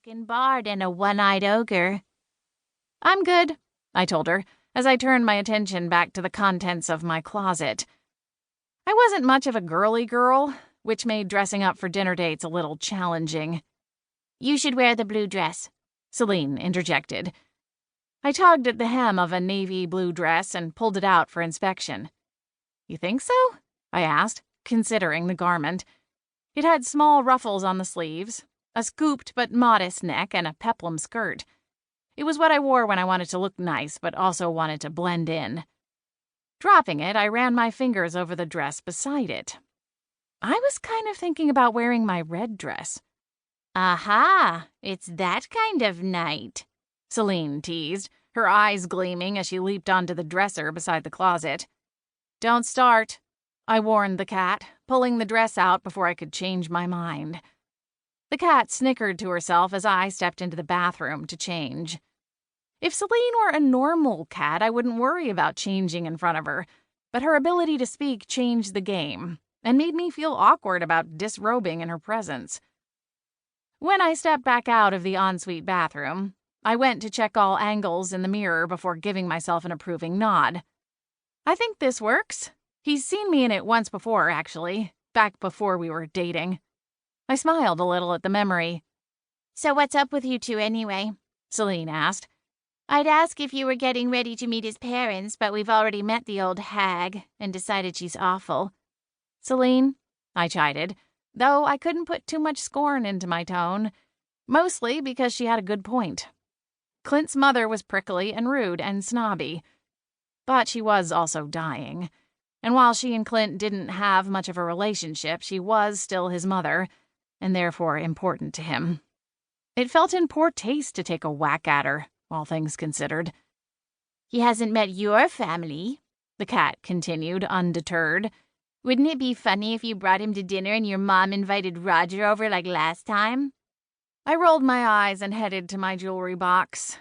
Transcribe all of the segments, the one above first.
fucking bard and a one-eyed ogre. I'm good, I told her, as I turned my attention back to the contents of my closet. I wasn't much of a girly girl, which made dressing up for dinner dates a little challenging. You should wear the blue dress, Celine interjected. I tugged at the hem of a navy blue dress and pulled it out for inspection. You think so? I asked, considering the garment. It had small ruffles on the sleeves, a scooped but modest neck, and a peplum skirt. It was what I wore when I wanted to look nice but also wanted to blend in. Dropping it, I ran my fingers over the dress beside it. I was kind of thinking about wearing my red dress. Aha, it's that kind of night, Celine teased, her eyes gleaming as she leaped onto the dresser beside the closet. Don't start, I warned the cat, pulling the dress out before I could change my mind. The cat snickered to herself as I stepped into the bathroom to change. If Celine were a normal cat, I wouldn't worry about changing in front of her, but her ability to speak changed the game and made me feel awkward about disrobing in her presence. When I stepped back out of the ensuite bathroom, I went to check all angles in the mirror before giving myself an approving nod. I think this works. He's seen me in it once before, actually, back before we were dating. I smiled a little at the memory. So what's up with you two anyway? Celine asked. I'd ask if you were getting ready to meet his parents, but we've already met the old hag and decided she's awful. Celine, I chided, though I couldn't put too much scorn into my tone, mostly because she had a good point. Clint's mother was prickly and rude and snobby, but she was also dying, and while she and Clint didn't have much of a relationship, she was still his mother, and therefore important to him. It felt in poor taste to take a whack at her, all things considered. He hasn't met your family, the cat continued, undeterred. Wouldn't it be funny if you brought him to dinner and your mom invited Roger over like last time? I rolled my eyes and headed to my jewelry box.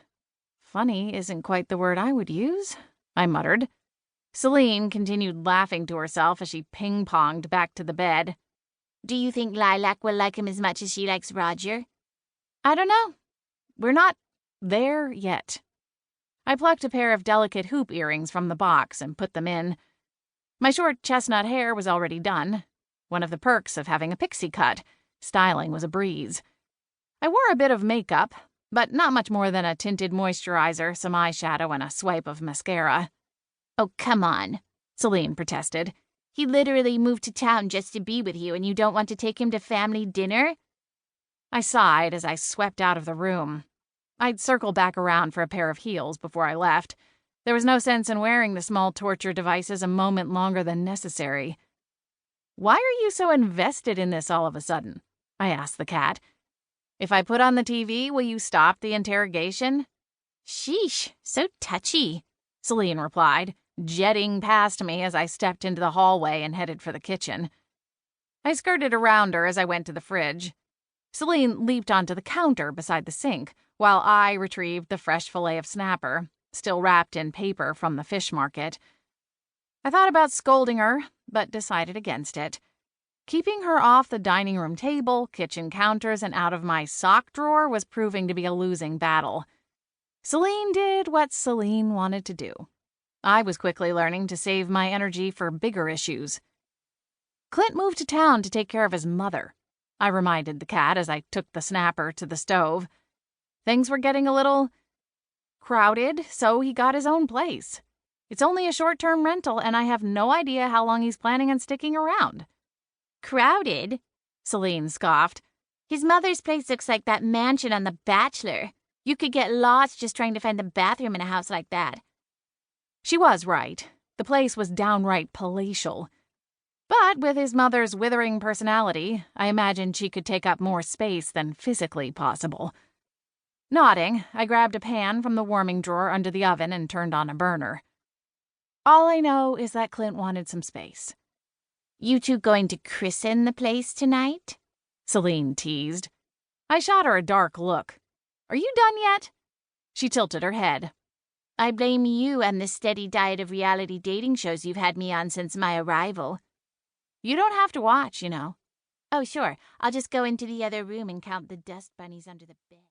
Funny isn't quite the word I would use, I muttered. Celine continued laughing to herself as she ping-ponged back to the bed. Do you think Lilac will like him as much as she likes Roger? I don't know. We're not there yet. I plucked a pair of delicate hoop earrings from the box and put them in. My short chestnut hair was already done. One of the perks of having a pixie cut. Styling was a breeze. I wore a bit of makeup, but not much more than a tinted moisturizer, some eyeshadow, and a swipe of mascara. Oh, come on, Celine protested. He literally moved to town just to be with you, and you don't want to take him to family dinner? I sighed as I swept out of the room. I'd circle back around for a pair of heels before I left. There was no sense in wearing the small torture devices a moment longer than necessary. Why are you so invested in this all of a sudden? I asked the cat. If I put on the TV, will you stop the interrogation? Sheesh, so touchy, Celine replied, jetting past me as I stepped into the hallway and headed for the kitchen. I skirted around her as I went to the fridge. Celine leaped onto the counter beside the sink, while I retrieved the fresh fillet of snapper, still wrapped in paper from the fish market. I thought about scolding her, but decided against it. Keeping her off the dining room table, kitchen counters, and out of my sock drawer was proving to be a losing battle. Celine did what Celine wanted to do. I was quickly learning to save my energy for bigger issues. Clint moved to town to take care of his mother, I reminded the cat as I took the snapper to the stove. Things were getting a little crowded, so he got his own place. It's only a short-term rental, and I have no idea how long he's planning on sticking around. Crowded? Celine scoffed. His mother's place looks like that mansion on The Bachelor. You could get lost just trying to find the bathroom in a house like that. She was right. The place was downright palatial. But with his mother's withering personality, I imagined she could take up more space than physically possible. Nodding, I grabbed a pan from the warming drawer under the oven and turned on a burner. All I know is that Clint wanted some space. You two going to christen the place tonight? Celine teased. I shot her a dark look. Are you done yet? She tilted her head. I blame you and the steady diet of reality dating shows you've had me on since my arrival. You don't have to watch, you know. Oh, sure. I'll just go into the other room and count the dust bunnies under the bed.